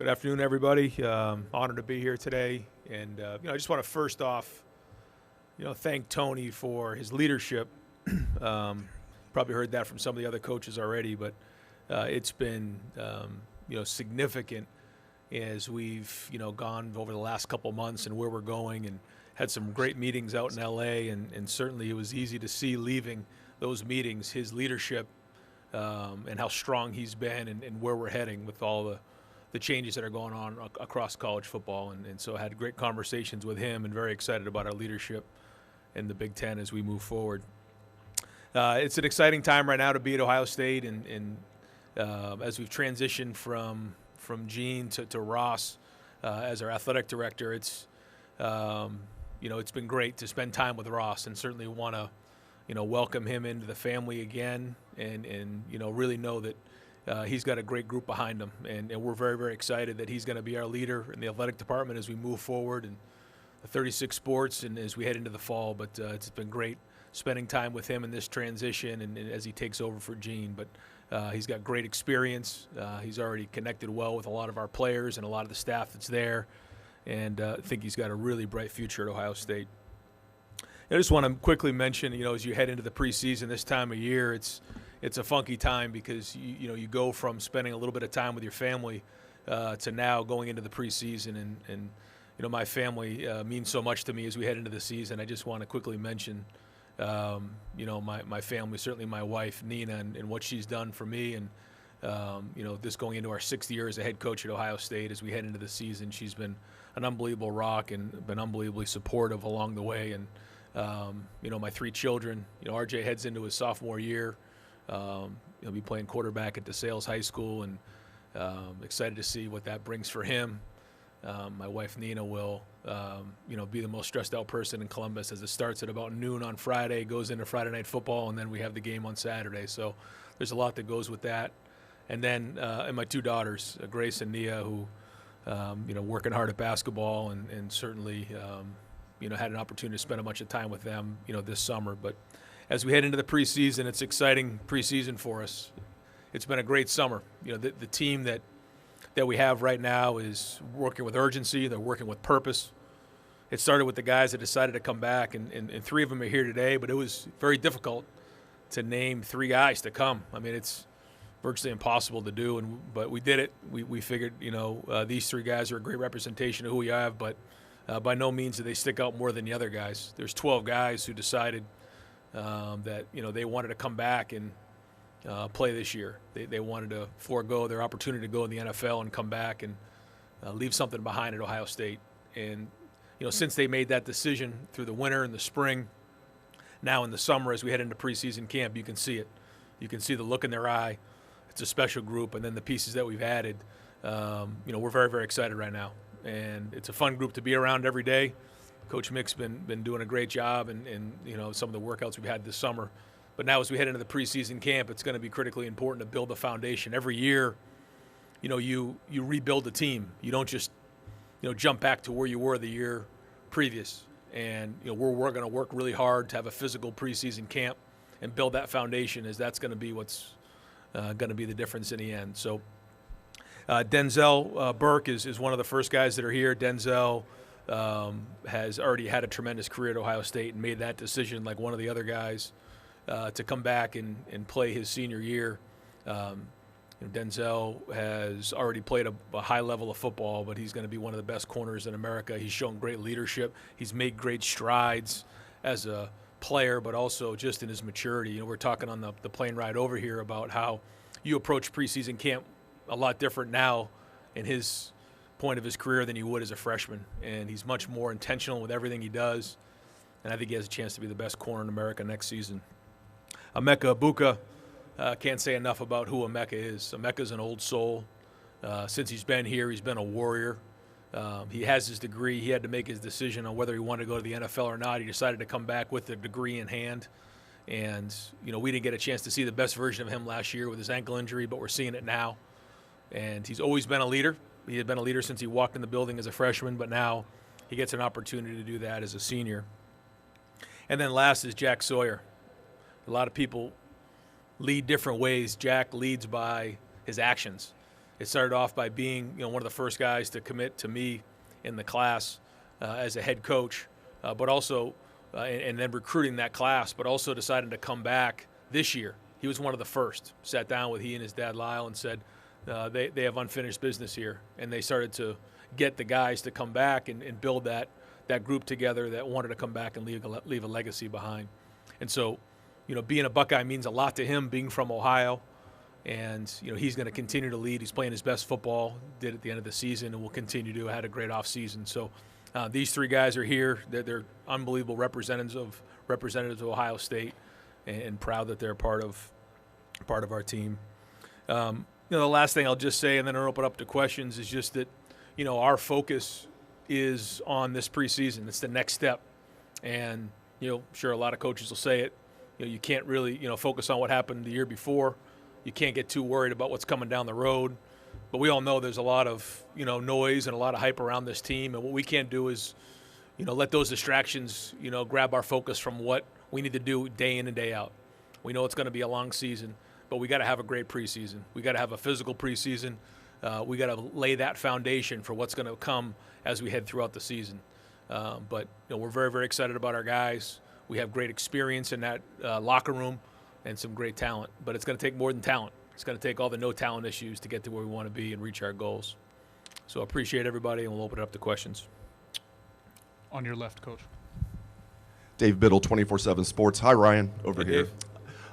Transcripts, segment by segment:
Good afternoon, everybody. Honored to be here today, and I just want to first off, thank Tony for his leadership. Probably heard that from some of the other coaches already, but it's been significant as we've gone over the last couple months and where we're going, and had some great meetings out in LA, and certainly it was easy to see leaving those meetings his leadership and how strong he's been, and where we're heading with all the changes that are going on across college football. And so I had great conversations with him and very excited about our leadership in the Big Ten as we move forward. It's an exciting time right now to be at Ohio State, and as we've transitioned from Gene to Ross as our athletic director, it's been great to spend time with Ross, and certainly want to welcome him into the family again, and really know that he's got a great group behind him, and we're very, very excited that he's going to be our leader in the athletic department as we move forward in the 36 sports and as we head into the fall. But it's been great spending time with him in this transition and as he takes over for Gene. But he's got great experience. He's already connected well with a lot of our players and a lot of the staff that's there, and I think he's got a really bright future at Ohio State. I just want to quickly mention, as you head into the preseason this time of year, it's a funky time because you go from spending a little bit of time with your family to now going into the preseason, and my family means so much to me as we head into the season. I just want to quickly mention my family, certainly my wife Nina, and what she's done for me, and this going into our 6th year as a head coach at Ohio State. As we head into the season, she's been an unbelievable rock and been unbelievably supportive along the way. And my 3 children, RJ heads into his sophomore year. He'll be playing quarterback at DeSales High School, and excited to see what that brings for him. My wife Nina will, be the most stressed out person in Columbus as it starts at about noon on Friday, goes into Friday Night Football, and then we have the game on Saturday. So there's a lot that goes with that. And then and my 2 daughters, Grace and Nia, who, working hard at basketball, and certainly, had an opportunity to spend a bunch of time with them, this summer. But as we head into the preseason, it's exciting preseason for us. It's been a great summer. The team that we have right now is working with urgency. They're working with purpose. It started with the guys that decided to come back, and 3 of them are here today, but it was very difficult to name 3 guys to come. I mean, it's virtually impossible to do, but we did it. We figured, these 3 guys are a great representation of who we have, but by no means do they stick out more than the other guys. There's 12 guys who decided that they wanted to come back and play this year. They wanted to forego their opportunity to go in the NFL and come back and leave something behind at Ohio State. And since they made that decision through the winter and the spring, now in the summer as we head into preseason camp, you can see it. You can see the look in their eye. It's a special group, and then the pieces that we've added. We're very, very excited right now, and it's a fun group to be around every day. Coach Mick's been doing a great job, and some of the workouts we've had this summer. But now as we head into the preseason camp, it's going to be critically important to build a foundation. Every year, you rebuild the team. You don't just, jump back to where you were the year previous. And, we're going to work really hard to have a physical preseason camp and build that foundation, as that's going to be what's going to be the difference in the end. So Denzel Burke is one of the first guys that are here. Denzel has already had a tremendous career at Ohio State and made that decision like one of the other guys to come back and play his senior year. Denzel has already played a high level of football, but he's going to be one of the best corners in America. He's shown great leadership. He's made great strides as a player, but also just in his maturity. We're talking on the plane ride over here about how you approach preseason camp a lot different now in his point of his career than you would as a freshman. And he's much more intentional with everything he does. And I think he has a chance to be the best corner in America next season. Emeka Egbuka, can't say enough about who Emeka is. Emeka's an old soul. Since he's been here, he's been a warrior. He has his degree. He had to make his decision on whether he wanted to go to the NFL or not. He decided to come back with the degree in hand. And, we didn't get a chance to see the best version of him last year with his ankle injury, but we're seeing it now. And he's always been a leader. He had been a leader since he walked in the building as a freshman, but now he gets an opportunity to do that as a senior. And then last is Jack Sawyer. A lot of people lead different ways. Jack leads by his actions. it started off by being one of the first guys to commit to me in the class as a head coach, but also and then recruiting that class, but also deciding to come back this year. He was one of the first. Sat down with he and his dad Lyle and said they have unfinished business here, and they started to get the guys to come back and build that group together that wanted to come back and leave a legacy behind. And so, being a Buckeye means a lot to him, being from Ohio. And, he's going to continue to lead. He's playing his best football, did at the end of the season, and will continue to. Had a great offseason. So these three guys are here. They're unbelievable representatives of Ohio State, and proud that they're part of our team. The last thing I'll just say, and then I'll open up to questions, is just that, our focus is on this preseason. It's the next step. And, sure, a lot of coaches will say it. You can't really, focus on what happened the year before. You can't get too worried about what's coming down the road. But we all know there's a lot of, noise and a lot of hype around this team. And what we can't do is, let those distractions, grab our focus from what we need to do day in and day out. We know it's going to be a long season, but we got to have a great preseason. We got to have a physical preseason. We got to lay that foundation for what's going to come as we head throughout the season. But we're very, very excited about our guys. We have great experience in that locker room and some great talent. But it's going to take more than talent. It's going to take all the no-talent issues to get to where we want to be and reach our goals. So I appreciate everybody, and we'll open it up to questions. On your left, Coach. Dave Biddle, 24/7 Sports. Hi, Ryan, over Hey, here. Dave.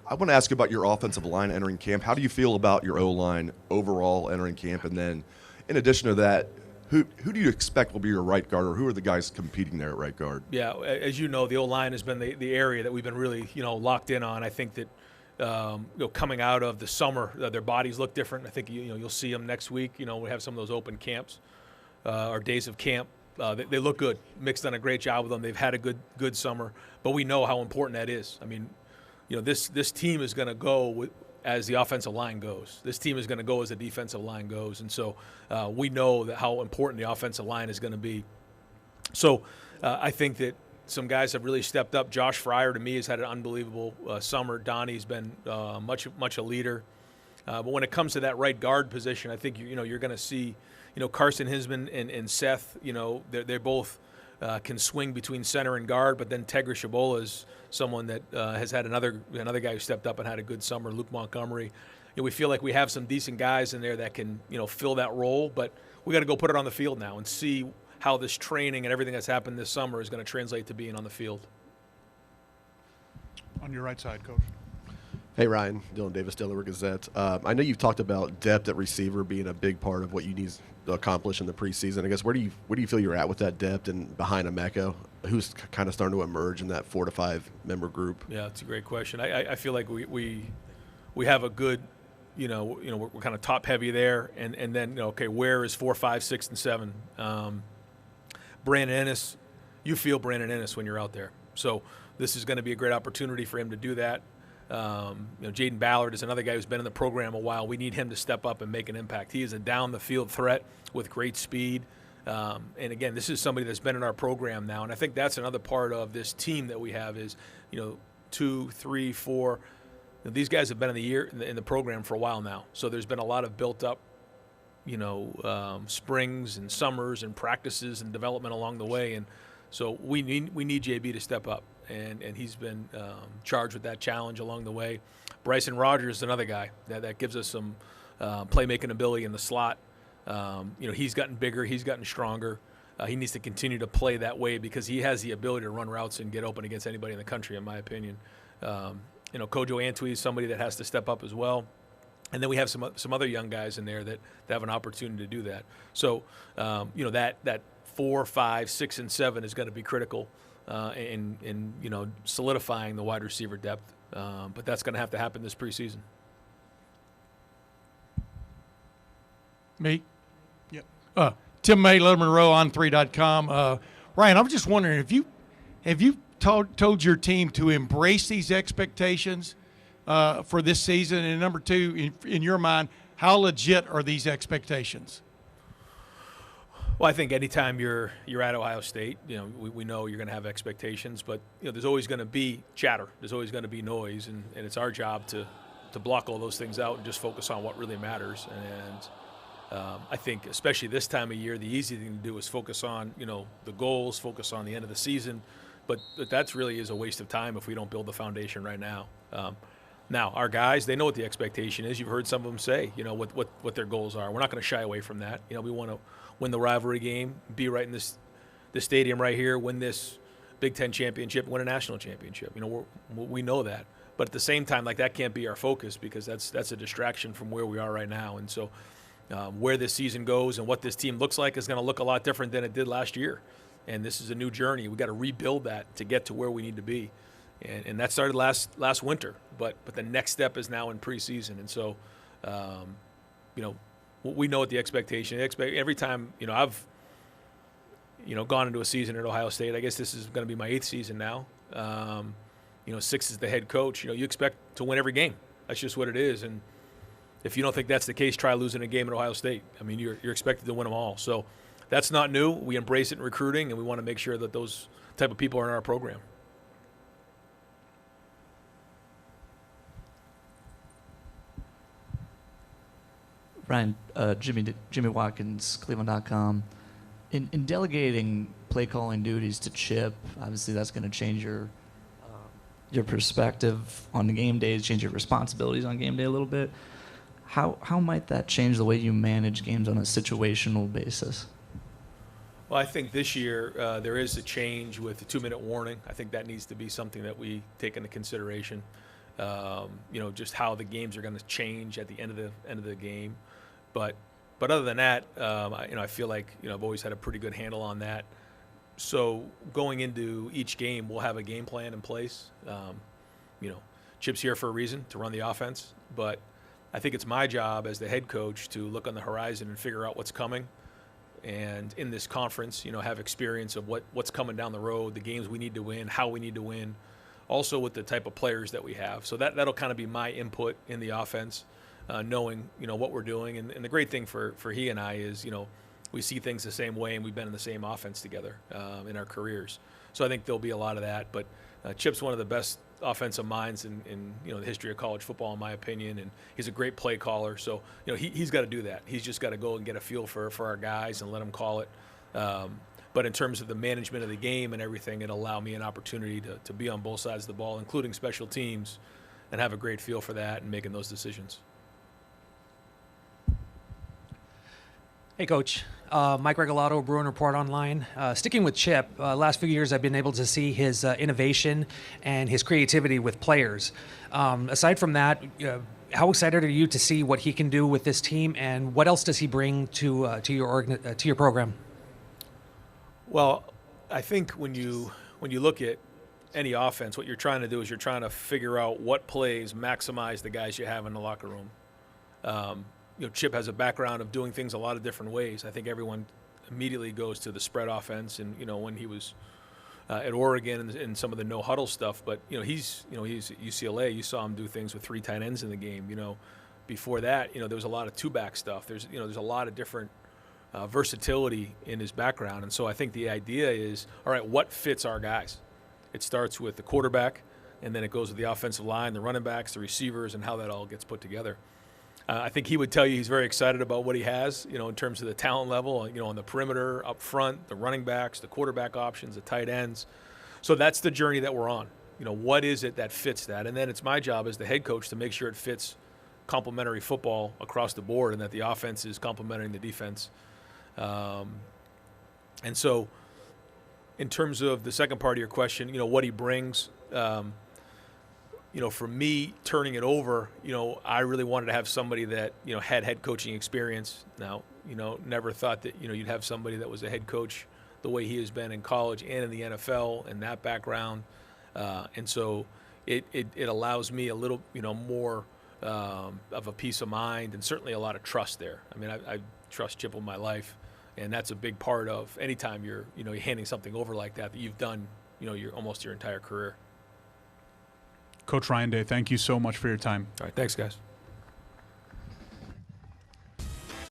I want to ask you about your offensive line entering camp. How do you feel about your O-line overall entering camp? And then, in addition to that, who do you expect will be your right guard, or who are the guys competing there at right guard? Yeah, as you know, the O-line has been the area that we've been really, locked in on. I think that, coming out of the summer, their bodies look different. I think, you'll see them next week. We have some of those open camps or days of camp. They look good. Mick's done a great job with them. They've had a good summer, but we know how important that is. I mean, this team is going to go as the offensive line goes. This team is going to go as the defensive line goes, and so we know that how important the offensive line is going to be. So I think that some guys have really stepped up. Josh Fryer, to me, has had an unbelievable summer. Donnie's been much a leader. But when it comes to that right guard position, I think you're going to see Carson Hisman and Seth. They're both can swing between center and guard. But then Tegra Shabola is someone that has had another guy who stepped up and had a good summer. Luke Montgomery. We feel like we have some decent guys in there that can fill that role. But we got to go put it on the field now and see how this training and everything that's happened this summer is going to translate to being on the field. On your right side, Coach. Hey, Ryan. Dylan Davis, Delaware Gazette. I know you've talked about depth at receiver being a big part of what you need to accomplish in the preseason. I guess where do you feel you're at with that depth and behind Emeka, who's kind of starting to emerge in that 4 to 5 member group? Yeah, that's a great question. I feel like we have a good, we're kind of top heavy there, and then where is 4, 5, 6, and 7? Brandon Ennis, you feel Brandon Ennis when you're out there. So this is going to be a great opportunity for him to do that. Jaden Ballard is another guy who's been in the program a while. We need him to step up and make an impact. He is a down-the-field threat with great speed. And, again, this is somebody that's been in our program now. And I think that's another part of this team that we have is, 2, 3, 4. These guys have been in the program for a while now. So there's been a lot of built-up, springs and summers and practices and development along the way. And so we need JB to step up. And he's been charged with that challenge along the way. Bryson Rogers is another guy that gives us some playmaking ability in the slot. He's gotten bigger. He's gotten stronger. He needs to continue to play that way because he has the ability to run routes and get open against anybody in the country, in my opinion. Kojo Antwi is somebody that has to step up as well. And then we have some other young guys in there that have an opportunity to do that. So, that 4, 5, 6, and 7 is going to be critical in solidifying the wide receiver depth. But that's going to have to happen this preseason. Me? Yep. Tim May, Letterman Row, on3.com. Ryan, I was just wondering, have you told your team to embrace these expectations for this season? And number two, in your mind, how legit are these expectations? Well, I think anytime you're at Ohio State, we know you're going to have expectations, but there's always going to be chatter. There's always going to be noise, and it's our job to block all those things out and just focus on what really matters. I think especially this time of year, the easy thing to do is focus on, the goals, focus on the end of the season. But that's really is a waste of time if we don't build the foundation right now. Now, our guys, they know what the expectation is. You've heard some of them say, what their goals are. We're not going to shy away from that. We want to win the rivalry game, be right in this stadium right here, win this Big Ten championship, win a national championship. We know that. But at the same time, that can't be our focus because that's a distraction from where we are right now. And so where this season goes and what this team looks like is going to look a lot different than it did last year. And this is a new journey. We've got to rebuild that to get to where we need to be. And that started last winter. But the next step is now in preseason. And so, we know what the expectation is. Every time, I've, gone into a season at Ohio State. I guess this is going to be my 8th season now. 6 as the head coach. You expect to win every game. That's just what it is. And if you don't think that's the case, try losing a game at Ohio State. I mean, you're expected to win them all. So that's not new. We embrace it in recruiting, and we want to make sure that those type of people are in our program. Ryan, Jimmy Watkins, Cleveland.com. In delegating play calling duties to Chip, obviously that's going to change your perspective on the game days, change your responsibilities on game day a little bit. How might that change the way you manage games on a situational basis? Well, I think this year there is a change with the 2-minute warning. I think that needs to be something that we take into consideration. Just how the games are going to change at the end of the game. But other than that, I feel like I've always had a pretty good handle on that. So going into each game, we'll have a game plan in place. Chip's here for a reason, to run the offense. But I think it's my job as the head coach to look on the horizon and figure out what's coming. And in this conference, have experience of what's coming down the road, the games we need to win, how we need to win, also with the type of players that we have. So that'll kind of be my input in the offense, knowing, what we're doing. And the great thing for he and I is, we see things the same way, and we've been in the same offense together in our careers. So I think there'll be a lot of that. But Chip's one of the best offensive minds in the history of college football, in my opinion, and he's a great play caller. So he's got to do that. He's just got to go and get a feel for our guys and let them call it. But in terms of the management of the game and everything, it'll allow me an opportunity to be on both sides of the ball, including special teams, and have a great feel for that and making those decisions. Hey, Coach. Mike Regalado, Bruin Report Online. Sticking with Chip, last few years I've been able to see his innovation and his creativity with players. Aside from that, how excited are you to see what he can do with this team, and what else does he bring to your program? Well, I think when you look at any offense, what you're trying to do is you're trying to figure out what plays maximize the guys you have in the locker room. Chip has a background of doing things a lot of different ways. I think everyone immediately goes to the spread offense, and when he was at Oregon and some of the no huddle stuff. But he's at UCLA. You saw him do things with 3 tight ends in the game. Before that, there was a lot of 2-back stuff. There's a lot of different versatility in his background, and so I think the idea is, all right, what fits our guys? It starts with the quarterback, and then it goes with the offensive line, the running backs, the receivers, and how that all gets put together. I think he would tell you he's very excited about what he has, in terms of the talent level, on the perimeter, up front, the running backs, the quarterback options, the tight ends. So that's the journey that we're on. What is it that fits that? And then it's my job as the head coach to make sure it fits complementary football across the board and that the offense is complementing the defense. And so in terms of the second part of your question, what he brings, for me, turning it over, I really wanted to have somebody that, had head coaching experience. Now, never thought that, you'd have somebody that was a head coach the way he has been in college and in the NFL and that background. And so it allows me a little, more of a peace of mind and certainly a lot of trust there. I mean, I trust Chip with my life, and that's a big part of anytime you're handing something over like that you've done, almost your entire career. Coach Ryan Day, thank you so much for your time. All right, thanks, guys.